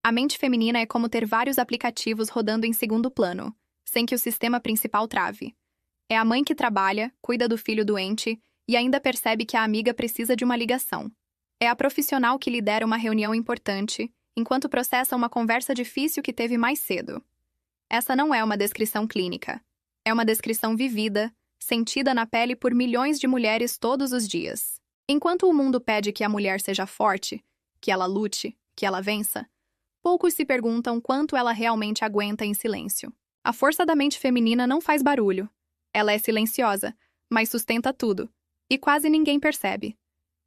A mente feminina é como ter vários aplicativos rodando em segundo plano, sem que o sistema principal trave. É a mãe que trabalha, cuida do filho doente e ainda percebe que a amiga precisa de uma ligação. É a profissional que lidera uma reunião importante, enquanto processa uma conversa difícil que teve mais cedo. Essa não é uma descrição clínica. É uma descrição vivida, sentida na pele por milhões de mulheres todos os dias. Enquanto o mundo pede que a mulher seja forte, que ela lute, que ela vença, poucos se perguntam quanto ela realmente aguenta em silêncio. A força da mente feminina não faz barulho. Ela é silenciosa, mas sustenta tudo, e quase ninguém percebe.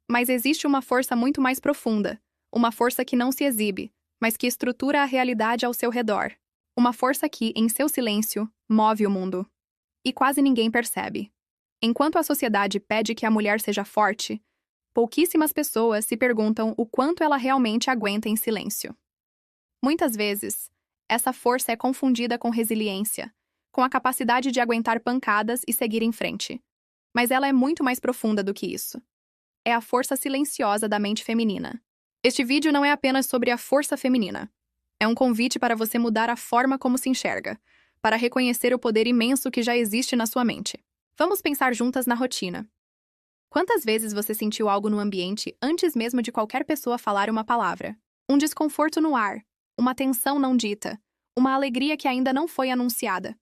Mas existe uma força muito mais profunda, uma força que não se exibe, mas que estrutura a realidade ao seu redor. Uma força que, em seu silêncio, move o mundo. E quase ninguém percebe. Enquanto a sociedade pede que a mulher seja forte, pouquíssimas pessoas se perguntam o quanto ela realmente aguenta em silêncio. Muitas vezes, essa força é confundida com resiliência, com a capacidade de aguentar pancadas e seguir em frente. Mas ela é muito mais profunda do que isso. É a força silenciosa da mente feminina. Este vídeo não é apenas sobre a força feminina. É um convite para você mudar a forma como se enxerga, para reconhecer o poder imenso que já existe na sua mente. Vamos pensar juntas na rotina. Quantas vezes você sentiu algo no ambiente antes mesmo de qualquer pessoa falar uma palavra? Um desconforto no ar, uma tensão não dita, uma alegria que ainda não foi anunciada.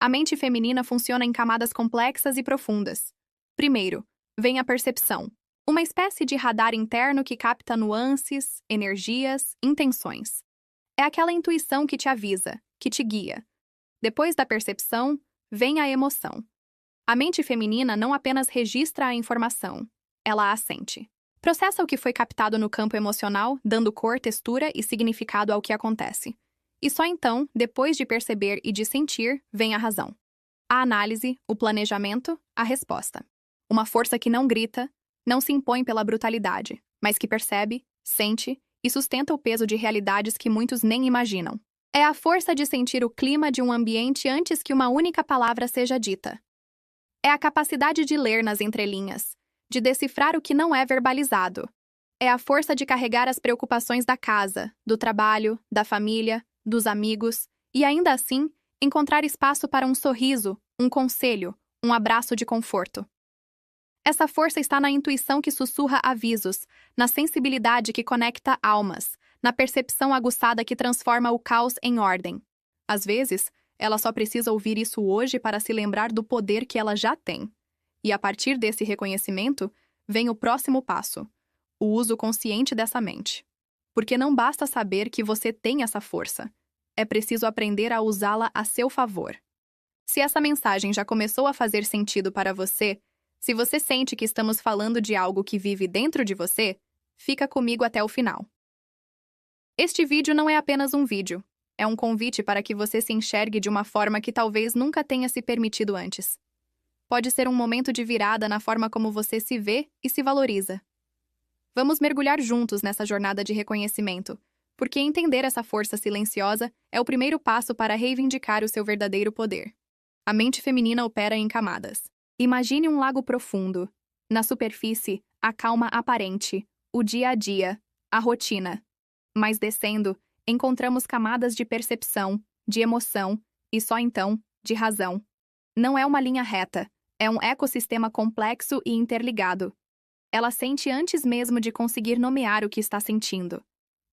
A mente feminina funciona em camadas complexas e profundas. Primeiro, vem a percepção, uma espécie de radar interno que capta nuances, energias, intenções. É aquela intuição que te avisa, que te guia. Depois da percepção, vem a emoção. A mente feminina não apenas registra a informação, ela a sente. Processa o que foi captado no campo emocional, dando cor, textura e significado ao que acontece. E só então, depois de perceber e de sentir, vem a razão. A análise, o planejamento, a resposta. Uma força que não grita, não se impõe pela brutalidade, mas que percebe, sente e sustenta o peso de realidades que muitos nem imaginam. É a força de sentir o clima de um ambiente antes que uma única palavra seja dita. É a capacidade de ler nas entrelinhas, de decifrar o que não é verbalizado. É a força de carregar as preocupações da casa, do trabalho, da família, dos amigos, e ainda assim, encontrar espaço para um sorriso, um conselho, um abraço de conforto. Essa força está na intuição que sussurra avisos, na sensibilidade que conecta almas, na percepção aguçada que transforma o caos em ordem. Às vezes, ela só precisa ouvir isso hoje para se lembrar do poder que ela já tem. E a partir desse reconhecimento, vem o próximo passo: o uso consciente dessa mente. Porque não basta saber que você tem essa força. É preciso aprender a usá-la a seu favor. Se essa mensagem já começou a fazer sentido para você, se você sente que estamos falando de algo que vive dentro de você, fica comigo até o final. Este vídeo não é apenas um vídeo. É um convite para que você se enxergue de uma forma que talvez nunca tenha se permitido antes. Pode ser um momento de virada na forma como você se vê e se valoriza. Vamos mergulhar juntos nessa jornada de reconhecimento, porque entender essa força silenciosa é o primeiro passo para reivindicar o seu verdadeiro poder. A mente feminina opera em camadas. Imagine um lago profundo. Na superfície, a calma aparente, o dia a dia, a rotina. Mas descendo, encontramos camadas de percepção, de emoção e só então, de razão. Não é uma linha reta, é um ecossistema complexo e interligado. Ela sente antes mesmo de conseguir nomear o que está sentindo.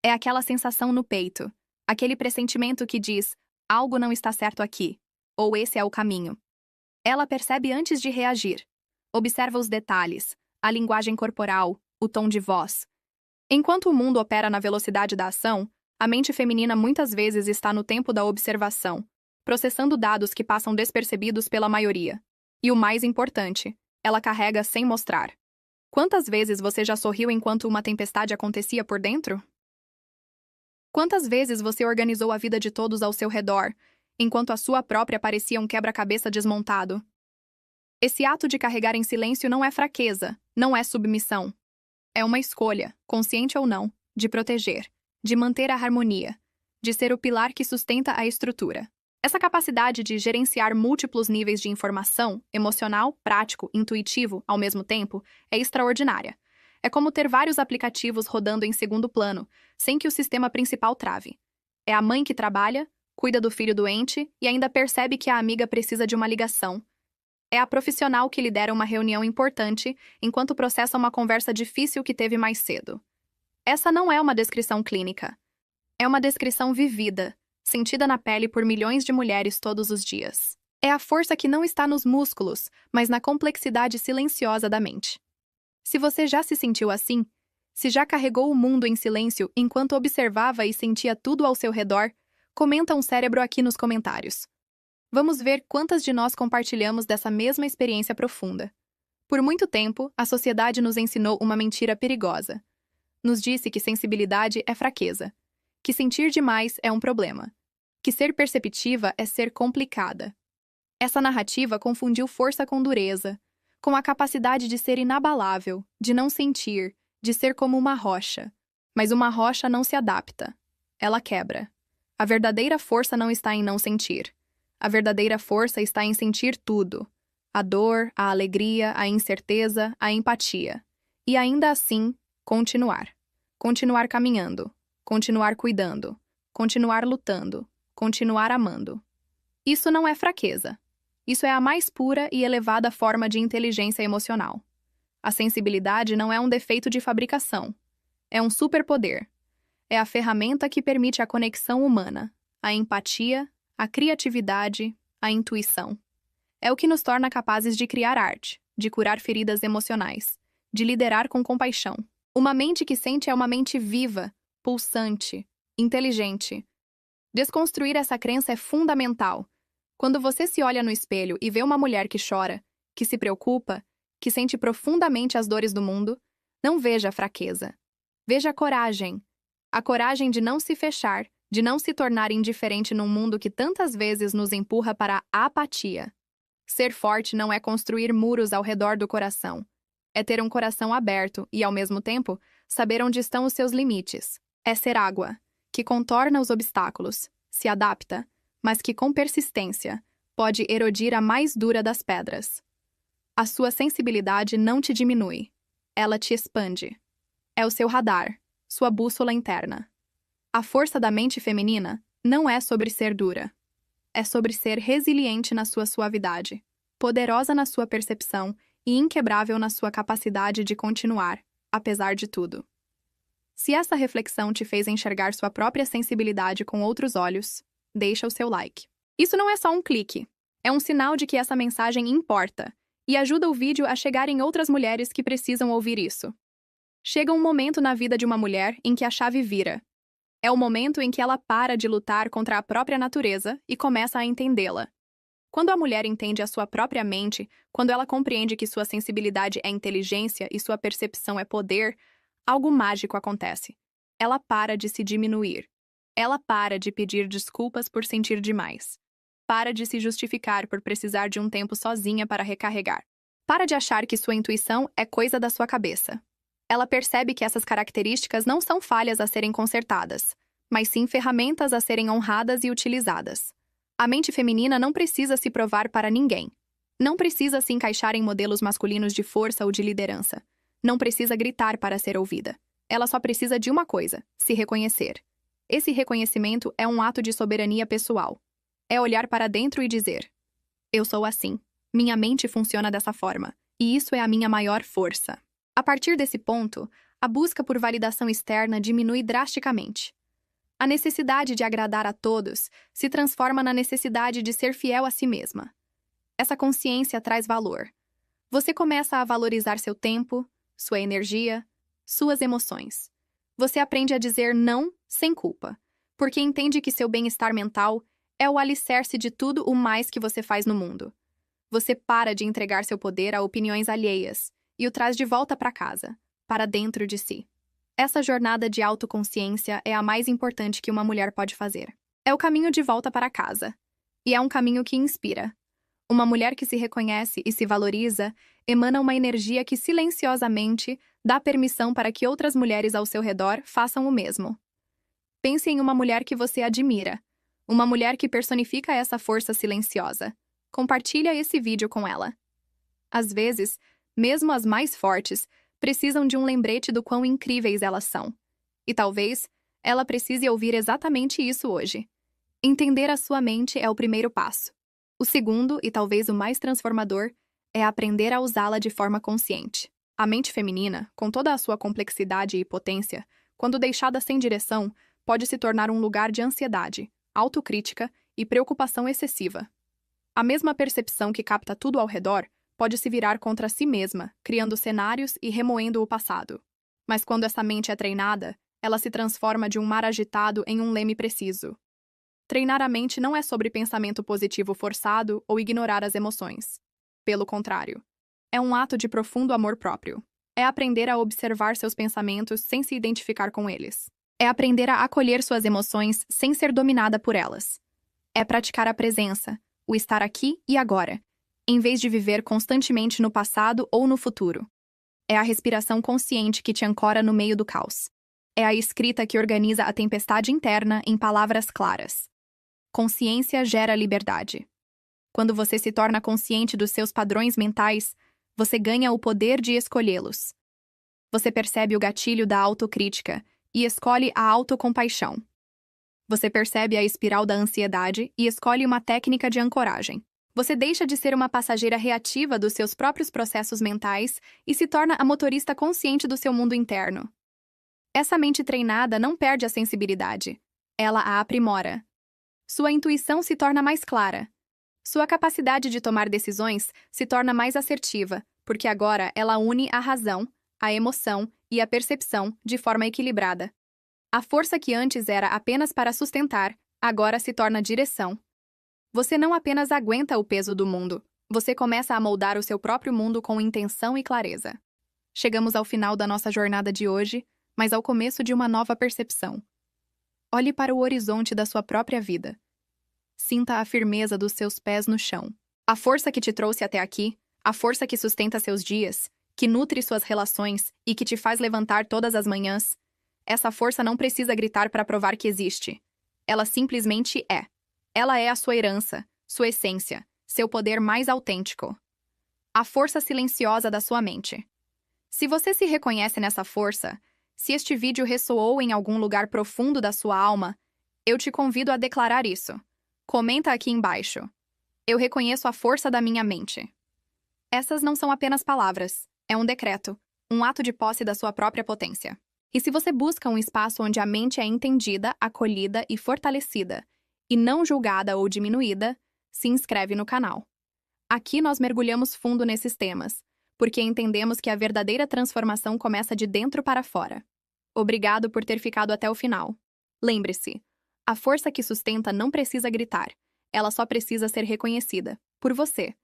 É aquela sensação no peito, aquele pressentimento que diz: algo não está certo aqui, ou esse é o caminho. Ela percebe antes de reagir. Observa os detalhes, a linguagem corporal, o tom de voz. Enquanto o mundo opera na velocidade da ação, a mente feminina muitas vezes está no tempo da observação, processando dados que passam despercebidos pela maioria. E o mais importante, ela carrega sem mostrar. Quantas vezes você já sorriu enquanto uma tempestade acontecia por dentro? Quantas vezes você organizou a vida de todos ao seu redor, enquanto a sua própria parecia um quebra-cabeça desmontado? Esse ato de carregar em silêncio não é fraqueza, não é submissão. É uma escolha, consciente ou não, de proteger, de manter a harmonia, de ser o pilar que sustenta a estrutura. Essa capacidade de gerenciar múltiplos níveis de informação, emocional, prático, intuitivo, ao mesmo tempo, é extraordinária. É como ter vários aplicativos rodando em segundo plano, sem que o sistema principal trave. É a mãe que trabalha, cuida do filho doente e ainda percebe que a amiga precisa de uma ligação. É a profissional que lidera uma reunião importante enquanto processa uma conversa difícil que teve mais cedo. Essa não é uma descrição clínica. É uma descrição vivida, sentida na pele por milhões de mulheres todos os dias. É a força que não está nos músculos, mas na complexidade silenciosa da mente. Se você já se sentiu assim, se já carregou o mundo em silêncio enquanto observava e sentia tudo ao seu redor, comenta um cérebro aqui nos comentários. Vamos ver quantas de nós compartilhamos dessa mesma experiência profunda. Por muito tempo, a sociedade nos ensinou uma mentira perigosa. Nos disse que sensibilidade é fraqueza, que sentir demais é um problema, que ser perceptiva é ser complicada. Essa narrativa confundiu força com dureza, com a capacidade de ser inabalável, de não sentir, de ser como uma rocha. Mas uma rocha não se adapta. Ela quebra. A verdadeira força não está em não sentir. A verdadeira força está em sentir tudo. A dor, a alegria, a incerteza, a empatia. E ainda assim, continuar. Continuar caminhando. Continuar cuidando. Continuar lutando. Continuar amando. Isso não é fraqueza. Isso é a mais pura e elevada forma de inteligência emocional. A sensibilidade não é um defeito de fabricação. É um superpoder. É a ferramenta que permite a conexão humana, a empatia, a criatividade, a intuição. É o que nos torna capazes de criar arte, de curar feridas emocionais, de liderar com compaixão. Uma mente que sente é uma mente viva, pulsante, inteligente. Desconstruir essa crença é fundamental. Quando você se olha no espelho e vê uma mulher que chora, que se preocupa, que sente profundamente as dores do mundo, não veja fraqueza. Veja coragem. A coragem de não se fechar, de não se tornar indiferente num mundo que tantas vezes nos empurra para a apatia. Ser forte não é construir muros ao redor do coração. É ter um coração aberto e, ao mesmo tempo, saber onde estão os seus limites. É ser água, que contorna os obstáculos, se adapta, mas que com persistência pode erodir a mais dura das pedras. A sua sensibilidade não te diminui, ela te expande. É o seu radar, sua bússola interna. A força da mente feminina não é sobre ser dura. É sobre ser resiliente na sua suavidade, poderosa na sua percepção e inquebrável na sua capacidade de continuar, apesar de tudo. Se essa reflexão te fez enxergar sua própria sensibilidade com outros olhos, deixa o seu like. Isso não é só um clique. É um sinal de que essa mensagem importa e ajuda o vídeo a chegar em outras mulheres que precisam ouvir isso. Chega um momento na vida de uma mulher em que a chave vira. É o momento em que ela para de lutar contra a própria natureza e começa a entendê-la. Quando a mulher entende a sua própria mente, quando ela compreende que sua sensibilidade é inteligência e sua percepção é poder, algo mágico acontece. Ela para de se diminuir. Ela para de pedir desculpas por sentir demais. Para de se justificar por precisar de um tempo sozinha para recarregar. Para de achar que sua intuição é coisa da sua cabeça. Ela percebe que essas características não são falhas a serem consertadas, mas sim ferramentas a serem honradas e utilizadas. A mente feminina não precisa se provar para ninguém. Não precisa se encaixar em modelos masculinos de força ou de liderança. Não precisa gritar para ser ouvida. Ela só precisa de uma coisa: se reconhecer. Esse reconhecimento é um ato de soberania pessoal. É olhar para dentro e dizer: eu sou assim. Minha mente funciona dessa forma. E isso é a minha maior força. A partir desse ponto, a busca por validação externa diminui drasticamente. A necessidade de agradar a todos se transforma na necessidade de ser fiel a si mesma. Essa consciência traz valor. Você começa a valorizar seu tempo, sua energia, suas emoções. Você aprende a dizer não sem culpa, porque entende que seu bem-estar mental é o alicerce de tudo o mais que você faz no mundo. Você para de entregar seu poder a opiniões alheias e o traz de volta para casa, para dentro de si. Essa jornada de autoconsciência é a mais importante que uma mulher pode fazer. É o caminho de volta para casa. E é um caminho que inspira. Uma mulher que se reconhece e se valoriza emana uma energia que silenciosamente dá permissão para que outras mulheres ao seu redor façam o mesmo. Pense em uma mulher que você admira. Uma mulher que personifica essa força silenciosa. Compartilha esse vídeo com ela. Às vezes, mesmo as mais fortes Precisam de um lembrete do quão incríveis elas são. E talvez ela precise ouvir exatamente isso hoje. Entender a sua mente é o primeiro passo. O segundo, e talvez o mais transformador, é aprender a usá-la de forma consciente. A mente feminina, com toda a sua complexidade e potência, quando deixada sem direção, pode se tornar um lugar de ansiedade, autocrítica e preocupação excessiva. A mesma percepção que capta tudo ao redor pode se virar contra si mesma, criando cenários e remoendo o passado. Mas quando essa mente é treinada, ela se transforma de um mar agitado em um leme preciso. Treinar a mente não é sobre pensamento positivo forçado ou ignorar as emoções. Pelo contrário, é um ato de profundo amor próprio. É aprender a observar seus pensamentos sem se identificar com eles. É aprender a acolher suas emoções sem ser dominada por elas. É praticar a presença, o estar aqui e agora, em vez de viver constantemente no passado ou no futuro. É a respiração consciente que te ancora no meio do caos. É a escrita que organiza a tempestade interna em palavras claras. Consciência gera liberdade. Quando você se torna consciente dos seus padrões mentais, você ganha o poder de escolhê-los. Você percebe o gatilho da autocrítica e escolhe a autocompaixão. Você percebe a espiral da ansiedade e escolhe uma técnica de ancoragem. Você deixa de ser uma passageira reativa dos seus próprios processos mentais e se torna a motorista consciente do seu mundo interno. Essa mente treinada não perde a sensibilidade. Ela a aprimora. Sua intuição se torna mais clara. Sua capacidade de tomar decisões se torna mais assertiva, porque agora ela une a razão, a emoção e a percepção de forma equilibrada. A força que antes era apenas para sustentar, agora se torna direção. Você não apenas aguenta o peso do mundo, você começa a moldar o seu próprio mundo com intenção e clareza. Chegamos ao final da nossa jornada de hoje, mas ao começo de uma nova percepção. Olhe para o horizonte da sua própria vida. Sinta a firmeza dos seus pés no chão. A força que te trouxe até aqui, a força que sustenta seus dias, que nutre suas relações e que te faz levantar todas as manhãs, essa força não precisa gritar para provar que existe. Ela simplesmente é. Ela é a sua herança, sua essência, seu poder mais autêntico. A força silenciosa da sua mente. Se você se reconhece nessa força, se este vídeo ressoou em algum lugar profundo da sua alma, eu te convido a declarar isso. Comenta aqui embaixo. Eu reconheço a força da minha mente. Essas não são apenas palavras, é um decreto, um ato de posse da sua própria potência. E se você busca um espaço onde a mente é entendida, acolhida e fortalecida, e não julgada ou diminuída, se inscreve no canal. Aqui nós mergulhamos fundo nesses temas, porque entendemos que a verdadeira transformação começa de dentro para fora. Obrigado por ter ficado até o final. Lembre-se, a força que sustenta não precisa gritar, ela só precisa ser reconhecida, por você.